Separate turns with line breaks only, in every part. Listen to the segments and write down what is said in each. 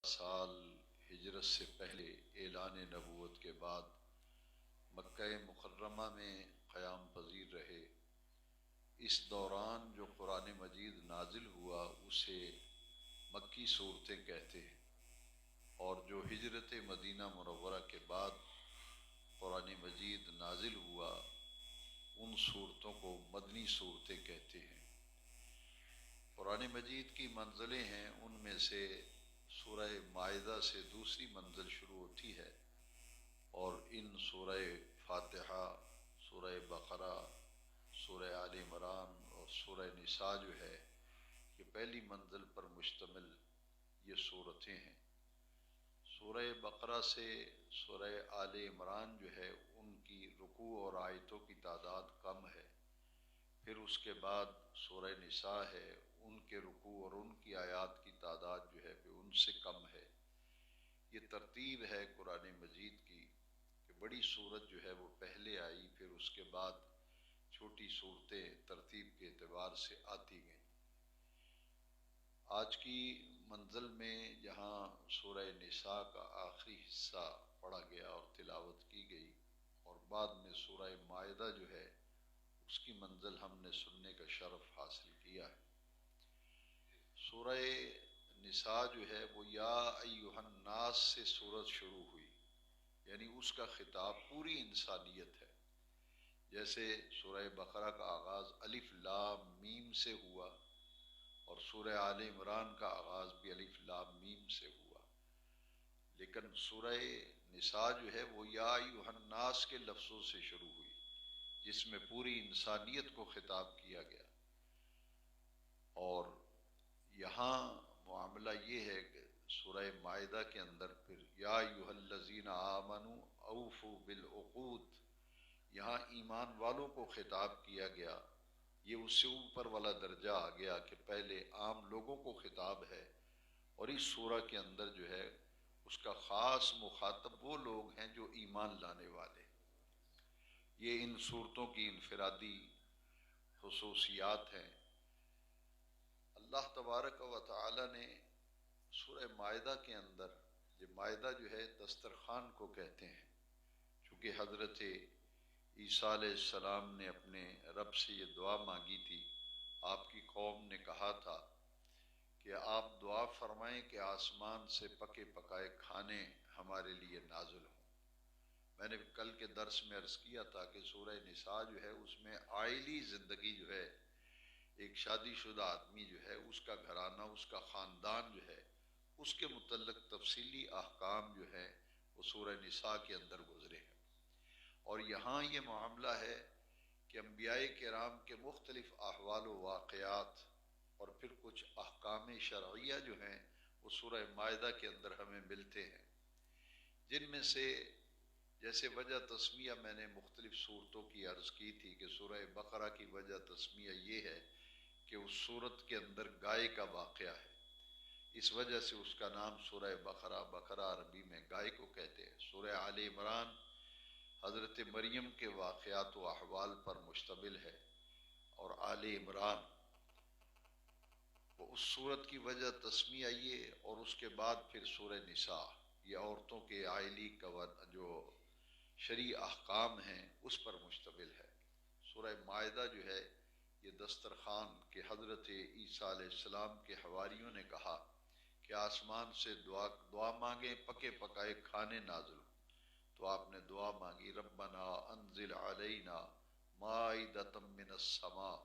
سال ہجرت سے پہلے اعلان نبوت کے بعد مکہ مکرمہ میں قیام پذیر رہے۔ اس دوران جو قرآن مجید نازل ہوا اسے مکی صورتیں کہتے ہیں، اور جو ہجرت مدینہ منورہ کے بعد قرآن مجید نازل ہوا ان صورتوں کو مدنی صورتیں کہتے ہیں۔ قرآن مجید کی منزلیں ہیں، ان میں سے سورہ مائدہ سے دوسری منزل شروع ہوتی ہے، اور ان سورہ فاتحہ، سورہ بقرہ، سورہ آل عمران اور سورہ نساء جو ہے یہ پہلی منزل پر مشتمل یہ صورتیں ہیں۔ سورہ بقرہ سے سورہ آل عمران جو ہے ان کی رکوع اور آیتوں کی تعداد کم ہے، پھر اس کے بعد سورہ نساء ہے، ان کے رکوع اور ان کی آیات کی تعداد جو ہے وہ ان سے کم ہے۔ یہ ترتیب ہے قرآن مجید کی کہ بڑی صورت جو ہے وہ پہلے آئی، پھر اس کے بعد چھوٹی صورتیں ترتیب کے اعتبار سے آتی گئیں۔ آج کی منزل میں جہاں سورہ نساء کا آخری حصہ پڑھا گیا اور تلاوت کی گئی، اور بعد میں سورہ مائدہ جو ہے اس کی منزل ہم نے سننے کا شرف حاصل کیا ہے۔ سورہ نساء جو ہے وہ یا ایھا الناس سے سورت شروع ہوئی، یعنی اس کا خطاب پوری انسانیت ہے۔ جیسے سورہ بقرہ کا آغاز الف لام میم سے ہوا، اور سورہ آل عمران کا آغاز بھی الف لام میم سے ہوا، لیکن سورہ نساء جو ہے وہ یا ایھا الناس کے لفظوں سے شروع ہوئی، جس میں پوری انسانیت کو خطاب کیا گیا۔ اور یہاں معاملہ یہ ہے کہ سورہ مائدہ کے اندر پھر یا ایھا الذین آمنوا اوفوا بالعقود، یہاں ایمان والوں کو خطاب کیا گیا۔ یہ اس سے اوپر والا درجہ آ گیا کہ پہلے عام لوگوں کو خطاب ہے، اور اس سورہ کے اندر جو ہے اس کا خاص مخاطب وہ لوگ ہیں جو ایمان لانے والے۔ یہ ان صورتوں کی انفرادی خصوصیات ہیں۔ اللہ تبارک و تعالی نے سورہ مائدہ کے اندر، یہ مائدہ جو ہے دسترخوان کو کہتے ہیں، چونکہ حضرت عیسیٰ علیہ السلام نے اپنے رب سے یہ دعا مانگی تھی۔ آپ کی قوم نے کہا تھا کہ آپ دعا فرمائیں کہ آسمان سے پکے پکائے کھانے ہمارے لیے نازل ہوں۔ میں نے کل کے درس میں عرض کیا تھا کہ سورہ نساء جو ہے اس میں عائلی زندگی جو ہے، ایک شادی شدہ آدمی جو ہے اس کا گھرانہ، اس کا خاندان جو ہے، اس کے متعلق تفصیلی احکام جو ہے وہ سورہ نساء کے اندر گزرے ہیں۔ اور یہاں یہ معاملہ ہے کہ انبیاء کرام کے مختلف احوال و واقعات اور پھر کچھ احکام شرعیہ جو ہیں وہ سورہ مائدہ کے اندر ہمیں ملتے ہیں، جن میں سے جیسے وجہ تسمیہ میں نے مختلف صورتوں کی عرض کی تھی کہ سورہ بقرہ کی وجہ تسمیہ یہ ہے کہ اس صورت کے اندر گائے کا واقعہ ہے، اس وجہ سے اس کا نام سورہ بقرہ، بقرہ عربی میں گائے کو کہتے ہیں۔ سورہ آل عمران حضرت مریم کے واقعات و احوال پر مشتمل ہے، اور آل عمران وہ اس صورت کی وجہ تسمیہ یہ، اور اس کے بعد پھر سورہ نساء یہ عورتوں کے عائلی جو شرعی احکام ہیں اس پر مشتمل ہے۔ سورہ مائدہ جو ہے یہ دسترخوان کہ حضرت عیسیٰ علیہ السلام کے حواریوں نے کہا کہ آسمان سے دعا مانگیں پکے پکائے کھانے نازل ہوں، تو آپ نے دعا مانگی ربنا انزل علینا مائدۃ من السماء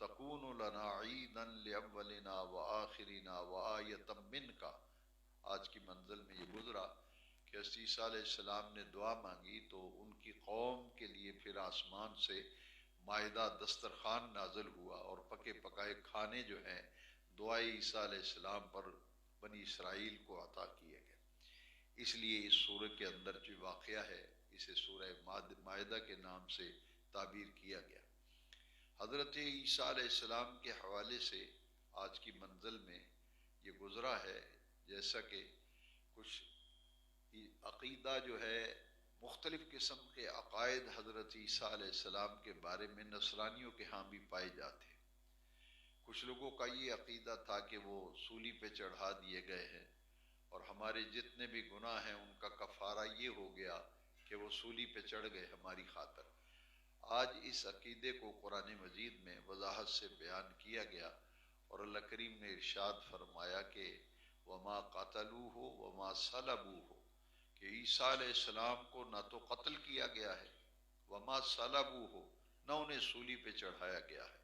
تکون لنا عیدا لاولنا وآخرنا وآیۃ منک۔ آج کی منزل میں یہ گزرا کہ عیسیٰ علیہ السلام نے دعا مانگی تو ان کی قوم کے لیے پھر آسمان سے مائدہ دسترخوان نازل ہوا، اور پکے پکائے کھانے جو ہیں دعائے عیسیٰ علیہ السلام پر بنی اسرائیل کو عطا کیے گئے۔ اس لیے اس سورہ کے اندر جو واقعہ ہے اسے سورہ مائدہ کے نام سے تعبیر کیا گیا۔ حضرت عیسیٰ علیہ السلام کے حوالے سے آج کی منزل میں یہ گزرا ہے، جیسا کہ کچھ عقیدہ جو ہے مختلف قسم کے عقائد حضرت عیسیٰ علیہ السلام کے بارے میں نصرانیوں کے ہاں بھی پائے جاتے ہیں۔ کچھ لوگوں کا یہ عقیدہ تھا کہ وہ سولی پہ چڑھا دیے گئے ہیں، اور ہمارے جتنے بھی گناہ ہیں ان کا کفارہ یہ ہو گیا کہ وہ صولی پہ چڑھ گئے ہماری خاطر۔ آج اس عقیدے کو قرآن مجید میں وضاحت سے بیان کیا گیا، اور اللہ کریم نے ارشاد فرمایا کہ وما قتلوہ وما صلبوہ، کہ عیسیٰ علیہ السلام کو نہ تو قتل کیا گیا ہے، وما صلبوہ، نہ انہیں صولی پہ چڑھایا گیا ہے۔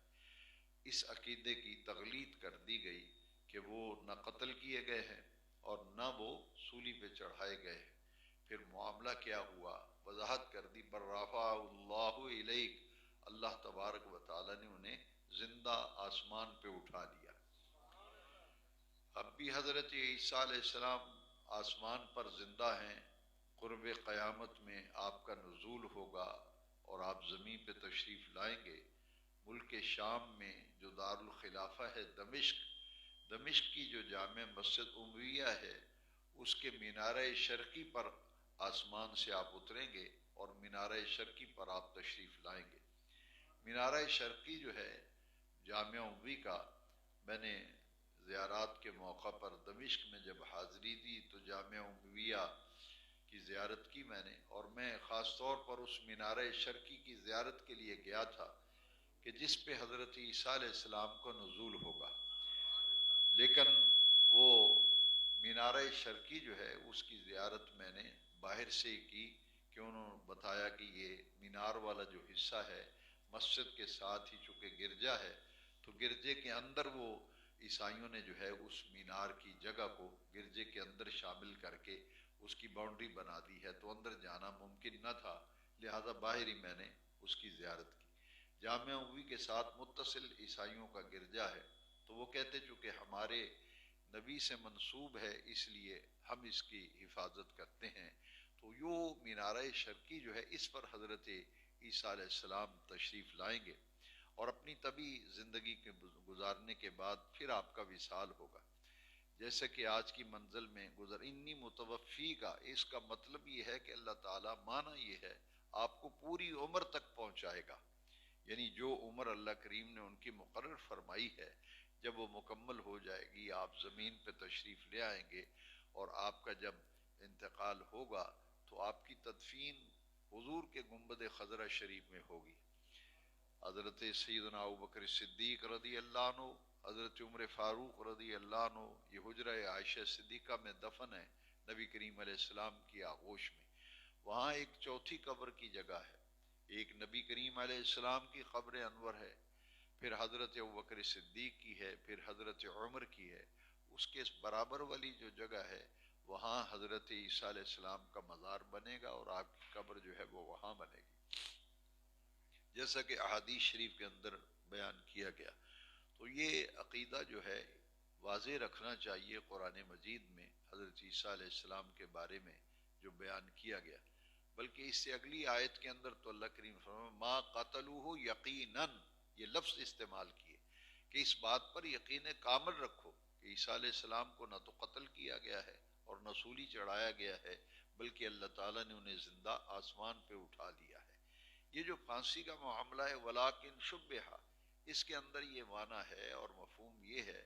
اس عقیدے کی تغلیظ کر دی گئی کہ وہ نہ قتل کیے گئے ہیں اور نہ وہ صولی پہ چڑھائے گئے ہیں۔ پھر معاملہ کیا ہوا، وضاحت کر دی، بر رفع اللہ الیک، اللہ تبارک و تعالی نے انہیں زندہ آسمان پہ اٹھا لیا۔ اب بھی حضرت عیسیٰ علیہ السلام آسمان پر زندہ ہیں، قرب قیامت میں آپ کا نزول ہوگا اور آپ زمین پہ تشریف لائیں گے۔ ملک شام میں جو دارالخلافہ ہے دمشق کی جو جامع مسجد امیہ ہے، اس کے مینارہ شرقی پر آسمان سے آپ اتریں گے اور مینارہ شرقی پر آپ تشریف لائیں گے۔ مینارہ شرقی جو ہے جامع امیہ کا، میں نے زیارات کے موقع پر دمشق میں جب حاضری دی تو جامع امیہ کی زیارت کی میں نے، اور میں خاص طور پر اس مینارہ شرقی کی زیارت کے لیے گیا تھا کہ جس پہ حضرت عیسیٰ علیہ السلام کو نزول ہوگا۔ لیکن وہ مینارہ شرقی جو ہے اس کی زیارت میں نے باہر سے ہی کی، کہ انہوں نے بتایا کہ یہ مینار والا جو حصہ ہے مسجد کے ساتھ ہی چونکہ گرجا ہے، تو گرجے کے اندر وہ عیسائیوں نے جو ہے اس مینار کی جگہ کو گرجے کے اندر شامل کر کے اس کی باؤنڈری بنا دی ہے، تو اندر جانا ممکن نہ تھا، لہذا باہر ہی میں نے اس کی زیارت کی۔ جامع امیہ کے ساتھ متصل عیسائیوں کا گرجا ہے، تو وہ کہتے چونکہ ہمارے نبی سے منسوب ہے اس لیے ہم اس کی حفاظت کرتے ہیں، تو یہ مینارہ شرقی جو ہے اس پر حضرت عیسیٰ علیہ السلام تشریف لائیں گے، اور اپنی طبعی زندگی کے گزارنے کے بعد پھر آپ کا وصال ہوگا۔ جیسے کہ آج کی منزل میں انی متوفی کا، اس کا مطلب یہ ہے کہ اللہ تعالیٰ، معنی یہ ہے آپ کو پوری عمر تک پہنچائے گا، یعنی جو عمر اللہ کریم نے ان کی مقرر فرمائی ہے جب وہ مکمل ہو جائے گی آپ زمین پہ تشریف لے آئیں گے، اور آپ کا جب انتقال ہوگا تو آپ کی تدفین حضور کے گنبد خضرہ شریف میں ہوگی۔ حضرت سیدنا ابوبکر صدیق رضی اللہ عنہ، حضرت عمر فاروق رضی اللہ عنہ، یہ حجرہ عائشہ صدیقہ میں دفن ہے نبی کریم علیہ السلام کی آغوش میں۔ وہاں ایک چوتھی قبر کی جگہ ہے، ایک نبی کریم علیہ السلام کی قبر انور ہے، پھر حضرت ابوبکر صدیق کی ہے، پھر حضرت عمر کی ہے۔ اس کے برابر والی جو جگہ ہے وہاں حضرت عیسیٰ علیہ السلام کا مزار بنے گا، اور آپ کی قبر جو ہے وہ وہاں بنے گی، جیسا کہ احادیث شریف کے اندر بیان کیا گیا۔ تو یہ عقیدہ جو ہے واضح رکھنا چاہیے قرآن مجید میں حضرت عیسیٰ علیہ السلام کے بارے میں جو بیان کیا گیا۔ بلکہ اس سے اگلی آیت کے اندر تو اللہ کریم فرمایا ما قتلوہ یقیناً، یہ لفظ استعمال کیے کہ اس بات پر یقین کامل رکھو کہ عیسیٰ علیہ السلام کو نہ تو قتل کیا گیا ہے اور نہ صولی چڑھایا گیا ہے، بلکہ اللہ تعالیٰ نے انہیں زندہ آسمان پہ اٹھا لیا ہے۔ یہ جو پھانسی کا معاملہ ہے ولیکن شبہ، اس کے اندر یہ معنی ہے اور مفہوم یہ ہے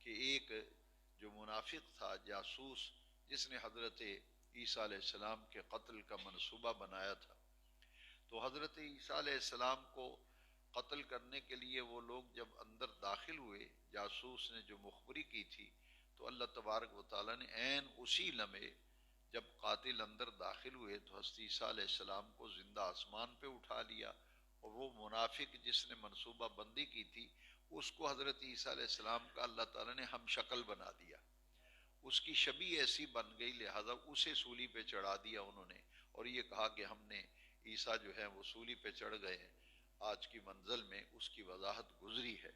کہ ایک جو منافق تھا، جاسوس، جس نے حضرت عیسیٰ علیہ السلام کے قتل کا منصوبہ بنایا تھا، تو حضرت عیسیٰ علیہ السلام کو قتل کرنے کے لیے وہ لوگ جب اندر داخل ہوئے، جاسوس نے جو مخبری کی تھی، تو اللہ تبارک و تعالیٰ نے عین اسی لمحے جب قاتل اندر داخل ہوئے تو حضرت عیسیٰ علیہ السلام کو زندہ آسمان پہ اٹھا لیا، اور وہ منافق جس نے منصوبہ بندی کی تھی اس کو حضرت عیسیٰ علیہ السلام کا اللہ تعالیٰ نے ہم شکل بنا دیا، اس کی شبیہ ایسی بن گئی، لہذا اسے صولی پہ چڑھا دیا انہوں نے، اور یہ کہا کہ ہم نے عیسیٰ جو ہے وہ صولی پہ چڑھ گئے ہیں۔ آج کی منزل میں اس کی وضاحت گزری ہے۔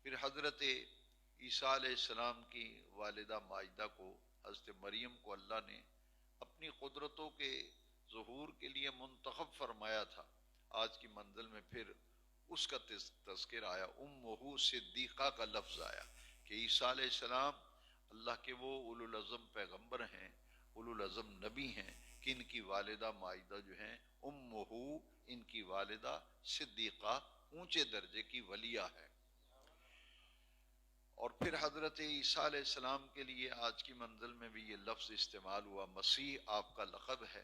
پھر حضرت عیسیٰ علیہ السلام کی والدہ ماجدہ کو، حضرت مریم کو اللہ نے اپنی قدرتوں کے ظہور کے لیے منتخب فرمایا تھا۔ آج کی منزل میں پھر اس کا تذکر آیا، امہ صدیقہ کا لفظ آیا کہ عیسیٰ علیہ السلام اللہ کے وہ اولو العزم پیغمبر ہیں، اولو العزم نبی ہیں کہ ان کی والدہ ماجدہ جو ہیں امہ، ان کی والدہ صدیقہ اونچے درجے کی ولیہ ہے۔ اور پھر حضرت عیسیٰ علیہ السلام کے لیے آج کی منزل میں بھی یہ لفظ استعمال ہوا، مسیح آپ کا لقب ہے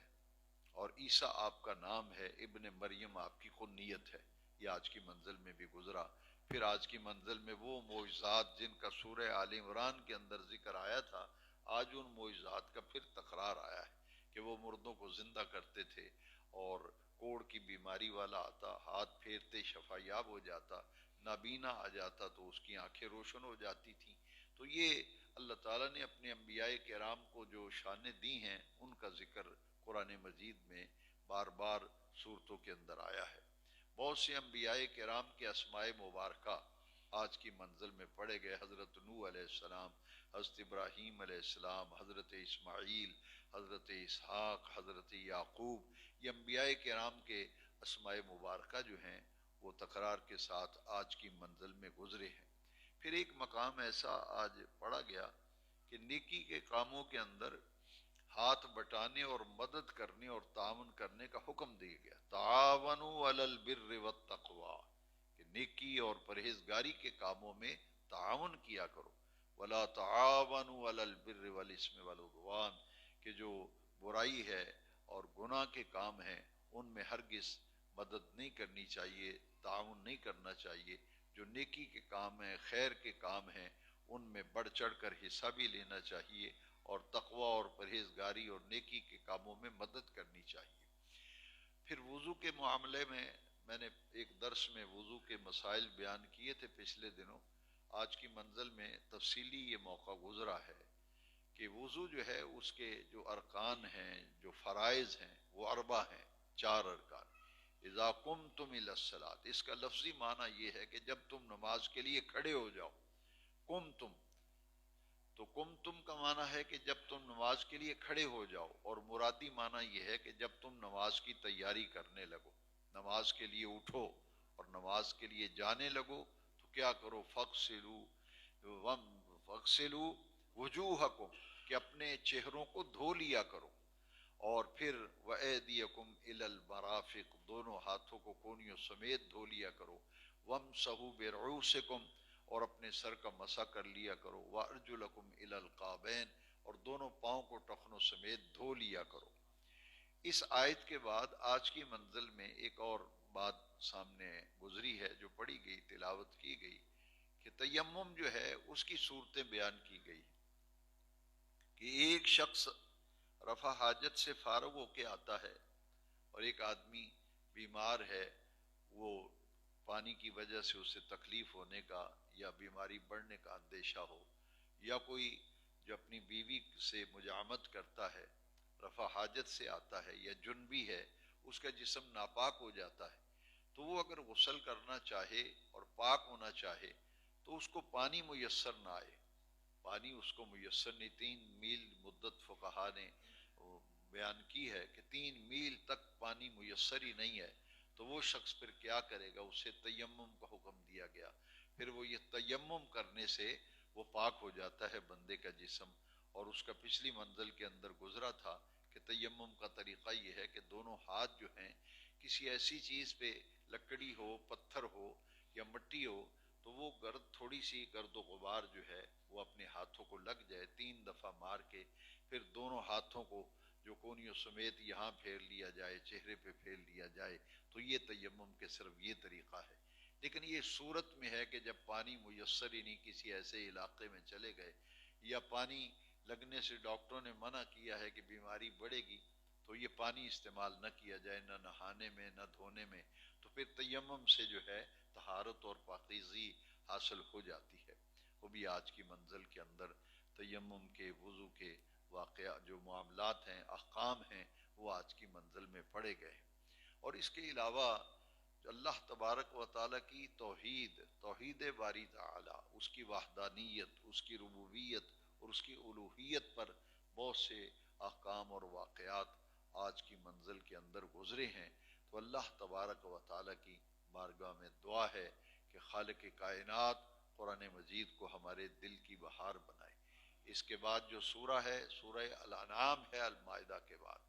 اور عیسیٰ آپ کا نام ہے، ابن مریم آپ کی کنیت ہے، یہ آج کی منزل میں بھی گزرا۔ پھر آج کی منزل میں وہ معجزات جن کا سورہ آل عمران کے اندر ذکر آیا تھا، آج ان معجزات کا پھر تکرار آیا ہے کہ وہ مردوں کو زندہ کرتے تھے، اور کوڑ کی بیماری والا آتا، ہاتھ پھیرتے شفا یاب ہو جاتا، نابینا آ جاتا تو اس کی آنکھیں روشن ہو جاتی تھیں۔ تو یہ اللہ تعالیٰ نے اپنے انبیاء کرام کو جو شانیں دی ہیں، ان کا ذکر قرآن مجید میں بار بار صورتوں کے اندر آیا ہے۔ بہت سے انبیاء کرام کے اسماء مبارکہ آج کی منزل میں پڑے گئے، حضرت نوح علیہ السلام، حضرت ابراہیم علیہ السلام، حضرت اسماعیل، حضرت اسحاق، حضرت یعقوب، یہ انبیاء کرام کے اسماء مبارکہ جو ہیں وہ تکرار کے ساتھ آج کی منزل میں گزرے ہیں۔ پھر ایک مقام ایسا آج پڑھا گیا کہ نیکی کے کاموں کے اندر ہاتھ بٹانے اور مدد کرنے اور تعاون کرنے کا حکم دیا گیا، تعاونوا علی البر والتقوی، کہ نیکی اور پرہیزگاری کے کاموں میں تعاون کیا کرو، ولا تعاونوا علی البر والاثم والعدوان، کہ جو برائی ہے اور گناہ کے کام ہیں ان میں ہرگز مدد نہیں کرنی چاہیے، تعاون نہیں کرنا چاہیے۔ جو نیکی کے کام ہیں، خیر کے کام ہیں، ان میں بڑھ چڑھ کر حصہ بھی لینا چاہیے، اور تقوی اور پرہیزگاری اور نیکی کے کاموں میں مدد کرنی چاہیے۔ پھر وضو کے معاملے میں نے ایک درس میں وضو کے مسائل بیان کیے تھے پچھلے دنوں۔ آج کی منزل میں تفصیلی یہ موقع گزرا ہے کہ وضو جو ہے اس کے جو ارکان ہیں، جو فرائض ہیں، وہ 4 ہیں، 4 ارکان۔ اذا قمتم الی الصلاۃ، اس کا لفظی معنی یہ ہے کہ جب تم نماز کے لیے کھڑے ہو جاؤ۔ قمتم، تو قمتم کا معنی ہے کہ جب تم نماز کے لیے کھڑے ہو جاؤ، اور مرادی معنی یہ ہے کہ جب تم نماز کی تیاری کرنے لگو، نماز کے لیے اٹھو اور نماز کے لیے جانے لگو، تو کیا کرو، فَاغْسِلُوا وُجُوهَكُمْ، کہ اپنے چہروں کو دھو لیا کرو، اور پھر وَأَيْدِيَكُمْ إِلَى الْمَرَافِقِ، دونوں ہاتھوں کو کونیوں سمیت دھو لیا کرو، وَامْسَحُوا بِرُؤُوسِكُمْ، اور اپنے سر کا مسح کر لیا کرو، وَأَرْجُلَكُمْ إِلَى الْكَعْبَيْنِ، اور دونوں پاؤں کو ٹخنوں سمیت دھو لیا کرو۔ اس آیت کے بعد آج کی منزل میں ایک اور بات سامنے گزری ہے جو پڑھی گئی، تلاوت کی گئی، کہ تیمم جو ہے اس کی صورتیں بیان کی گئی کہ ایک شخص رفع حاجت سے فارغ ہو کے آتا ہے، اور ایک آدمی بیمار ہے، وہ پانی کی وجہ سے اسے تکلیف ہونے کا یا بیماری بڑھنے کا اندیشہ ہو، یا کوئی جو اپنی بیوی سے مجامت کرتا ہے، رفع حاجت سے آتا ہے، یا جنبی ہے، اس کا جسم ناپاک ہو جاتا ہے، تو وہ اگر غسل کرنا چاہے اور پاک ہونا چاہے تو اس کو پانی میسر نہ آئے، پانی اس کو میسر نہیں، 3 میل مدت فقہا نے بیان کی ہے کہ 3 میل تک پانی میسر ہی نہیں ہے، تو وہ شخص پھر کیا کرے گا، اسے تیمم کا حکم دیا گیا۔ پھر وہ یہ تیمم کرنے سے وہ پاک ہو جاتا ہے بندے کا جسم، اور اس کا پچھلی منزل کے اندر گزرا تھا کہ تیمم کا طریقہ یہ ہے کہ دونوں ہاتھ جو ہیں کسی ایسی چیز پہ، لکڑی ہو، پتھر ہو یا مٹی ہو، تو وہ تھوڑی سی گرد و غبار جو ہے وہ اپنے ہاتھوں کو لگ جائے، 3 دفعہ مار کے پھر دونوں ہاتھوں کو جو کونیوں سمیت یہاں پھیر لیا جائے، چہرے پہ پھیر لیا جائے، تو یہ تیمم کے صرف یہ طریقہ ہے۔ لیکن یہ صورت میں ہے کہ جب پانی میسر ہی نہیں، کسی ایسے علاقے میں چلے گئے، یا پانی لگنے سے ڈاکٹروں نے منع کیا ہے کہ بیماری بڑھے گی، تو یہ پانی استعمال نہ کیا جائے، نہ نہانے میں نہ دھونے میں، تو پھر تیمم سے جو ہے طہارت اور پاکیزگی حاصل ہو جاتی ہے۔ وہ بھی آج کی منزل کے اندر تیمم کے، وضو کے واقعہ جو معاملات ہیں، احکام ہیں، وہ آج کی منزل میں پڑھے گئے ہیں۔ اور اس کے علاوہ اللہ تبارک و تعالیٰ کی توحید باری تعالیٰ، اس کی وحدانیت، اس کی ربوبیت اور اس کی الوہیت پر بہت سے احکام اور واقعات آج کی منزل کے اندر گزرے ہیں۔ تو اللہ تبارک و تعالیٰ کی بارگاہ میں دعا ہے کہ خالق کائنات قرآن مجید کو ہمارے دل کی بہار بنائے۔ اس کے بعد جو سورہ ہے، سورہ الانعام ہے، المائدہ کے بعد۔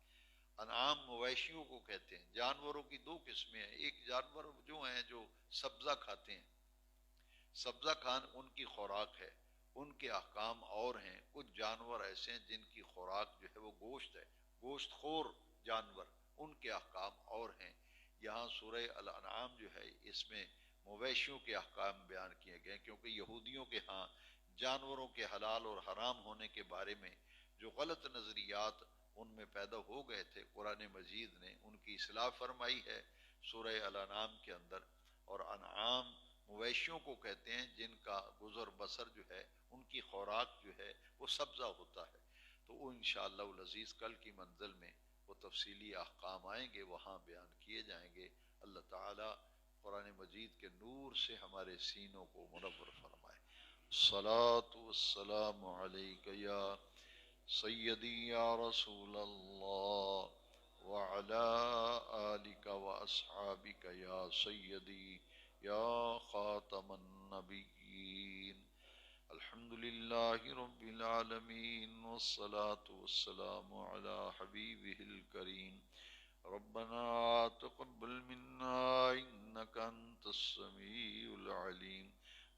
انعام مویشیوں کو کہتے ہیں، جانوروں کی 2 قسمیں ہیں، ایک جانور جو ہیں جو سبزہ کھاتے ہیں، سبزہ کھان ان کی خوراک ہے، ان کے احکام اور ہیں۔ کچھ جانور ایسے ہیں جن کی خوراک جو ہے وہ گوشت ہے، گوشت خور جانور، ان کے احکام اور ہیں۔ یہاں سورہ الانعام جو ہے اس میں مویشیوں کے احکام بیان کیے گئے، کیونکہ یہودیوں کے ہاں جانوروں کے حلال اور حرام ہونے کے بارے میں جو غلط نظریات ان میں پیدا ہو گئے تھے، قرآن مجید نے ان کی اصلاح فرمائی ہے سورہ الانعام کے اندر۔ اور انعام مویشیوں کو کہتے ہیں جن کا گزر بسر جو ہے، ان کی خوراک جو ہے وہ سبزہ ہوتا ہے۔ تو وہ انشاءاللہ العزیز کل کی منزل میں وہ تفصیلی احکام آئیں گے، وہاں بیان کیے جائیں گے۔ اللہ تعالی قرآن مجید کے نور سے ہمارے سینوں کو منور فرمائے۔ الصلاۃ والسلام علیک یا سیدی یا رسول اللہ وعلی آلک واصحابک یا سیدی یا خاتم النبیین۔ الحمد للہ رب العالمین والصلاة والسلام علی حبیبہ الکریم۔ ربنا تقبل منا انک انت السمیع العلیم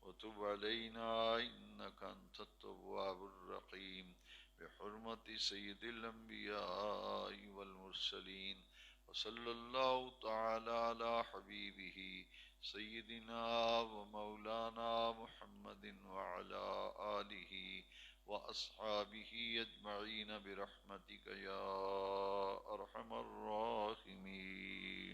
وتب علینا انک انت التواب الرحیم بحرمت سید الانبیاء والمرسلین وصلی اللہ تعالی علی حبیبہ سیدنا و مولانا محمد وعلى آلہ واصحابہ اجمعین برحمتک یا ارحم الراحمین۔